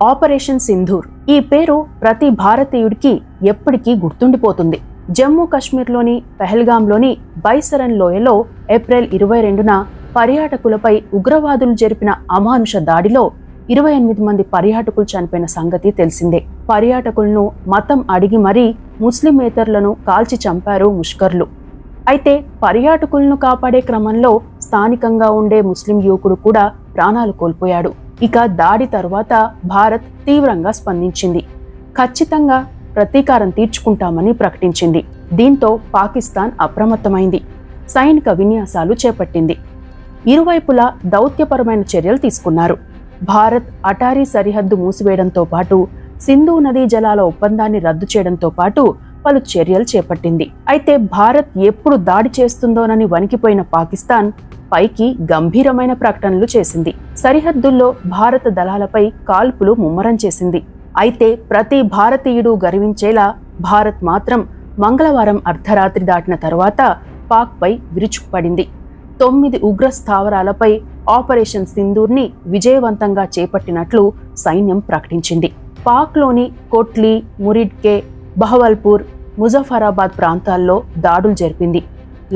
Operation Sindoor ఈ పేరు ప్రతి భారతీయుడికి ఎప్పటికీ గుర్తుండిపోతుంది. జమ్మూ కాశ్మీర్లోని పెహల్గాంలోని బైసరన్ లోయలో ఏప్రిల్ 22న పర్యాటకులపై ఉగ్రవాదులు జరిపిన అమానుష దాడిలో 28 మంది పర్యాటకులు చనిపోయిన సంగతి తెలిసిందే. పర్యాటకులను మతం అడిగి మరీ ముస్లిమేతరులను కాల్చి చంపారు ముష్కర్లు. అయితే పర్యాటకులను కాపాడే క్రమంలో స్థానికంగా ఉండే ముస్లిం యువకుడు కూడా ప్రాణాలు కోల్పోయాడు. ఇక దాడి తర్వాత భారత్ తీవ్రంగా స్పందించింది. ఖచ్చితంగా ప్రతీకారం తీర్చుకుంటామని ప్రకటించింది. దీంతో పాకిస్తాన్ అప్రమత్తమైంది. సైనిక విన్యాసాలు చేపట్టింది. ఇరువైపులా దౌత్యపరమైన చర్యలు తీసుకున్నారు. భారత్ అటారీ సరిహద్దు మూసివేయడంతో పాటు సింధు నదీ జలాల ఒప్పందాన్ని రద్దు చేయడంతో పాటు పలు చర్యలు చేపట్టింది. అయితే భారత్ ఎప్పుడు దాడి చేస్తుందోనని వణికిపోయిన పాకిస్తాన్ పైకి గంభీరమైన ప్రకటనలు చేసింది. సరిహద్దుల్లో భారత దళాలపై కాల్పులు ముమ్మరం చేసింది. అయితే ప్రతి భారతీయుడు గర్వించేలా భారత్ మాత్రం మంగళవారం అర్ధరాత్రి దాటిన తర్వాత పాక్పై విరుచుకుపడింది. 9 ఉగ్ర స్థావరాలపై ఆపరేషన్ సింధూర్ని విజయవంతంగా చేపట్టినట్లు సైన్యం ప్రకటించింది. పాక్లోని కోట్లీ, మురిడ్కే, బహవల్పూర్, ముజఫరాబాద్ ప్రాంతాల్లో దాడులు జరిపింది.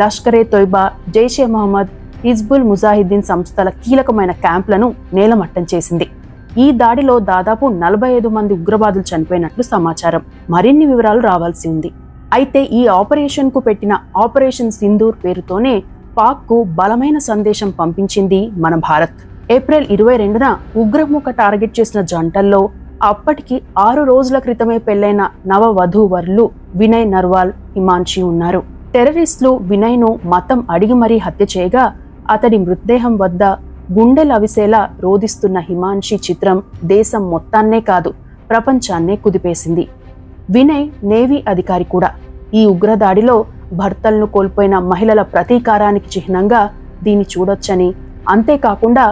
లష్కరే తోయిబా, జైషే మహమ్మద్, హిజ్బుల్ ముజాహిద్దీన్ సంస్థల కీలకమైన క్యాంపులను నేలమట్టం చేసింది. ఈ దాడిలో దాదాపు 45 మంది ఉగ్రవాదులు చనిపోయినట్లు సమాచారం. మరిన్ని వివరాలు రావాల్సి ఉంది. అయితే ఈ ఆపరేషన్కు పెట్టిన ఆపరేషన్ సింధూర్ పేరుతోనే పాక్కు బలమైన సందేశం పంపించింది మన భారత్. ఏప్రిల్ 22న ఉగ్రముఖ టార్గెట్ చేసిన జంటల్లో అప్పటికి 6 రోజుల క్రితమే పెళ్లైన నవ వధూవరులు వినయ్ నర్వాల్, హిమాన్షి ఉన్నారు. టెర్రరిస్టులు వినయ్ను మతం అడిగి మరీ హత్య చేయగా అతడి మృతదేహం వద్ద గుండెలవిసేలా రోదిస్తున్న హిమాన్షి చిత్రం దేశం మొత్తాన్నే కాదు ప్రపంచాన్నే కుదిపేసింది. వినయ్ నేవీ అధికారి కూడా. ఈ ఉగ్రదాడిలో భర్తలను కోల్పోయిన మహిళల ప్రతీకారానికి చిహ్నంగా దీన్ని చూడొచ్చని, అంతేకాకుండా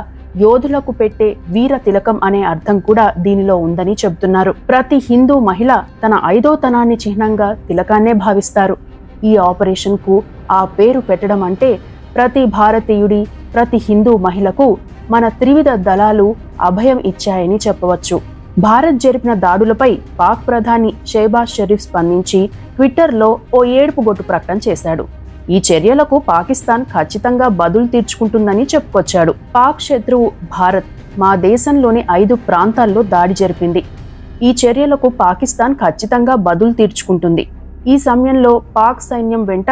యోధులకు పెట్టే వీర తిలకం అనే అర్థం కూడా దీనిలో ఉందని చెబుతున్నారు. ప్రతి హిందూ మహిళ తన 5వ తనాన్ని చిహ్నంగా తిలకాన్నే భావిస్తారు. ఈ ఆపరేషన్కు ఆ పేరు పెట్టడం అంటే ప్రతి భారతీయుడి, ప్రతి హిందూ మహిళకు మన త్రివిధ దళాలు అభయం ఇచ్చాయని చెప్పవచ్చు. భారత్ జరిపిన దాడులపై పాక్ ప్రధాని షెహబాజ్ షరీఫ్ స్పందించి ట్విట్టర్లో ఓ ఏడుపుగొట్టు ప్రకటన చేశాడు. ఈ చర్యలకు పాకిస్తాన్ ఖచ్చితంగా బదులు తీర్చుకుంటుందని చెప్పుకొచ్చాడు. పాక్ శత్రువు భారత్ మా దేశంలోని 5 ప్రాంతాల్లో దాడి జరిపింది. ఈ చర్యలకు పాకిస్తాన్ ఖచ్చితంగా బదులు తీర్చుకుంటుంది. ఈ సమయంలో పాక్ సైన్యం వెంట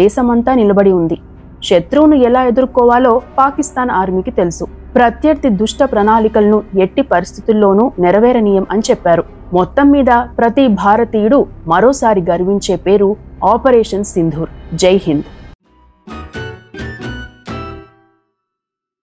దేశమంతా నిలబడి ఉంది. శత్రువును ఎలా ఎదుర్కోవాలో పాకిస్తాన్ ఆర్మీకి తెలుసు. ప్రత్యర్థి దుష్ట ప్రణాళికలను ఎట్టి పరిస్థితుల్లోనూ నెరవేరనీయం అని చెప్పారు. మొత్తం మీద ప్రతి భారతీయుడు మరోసారి గర్వించే పేరు ఆపరేషన్ సింధూర్. జై హింద్.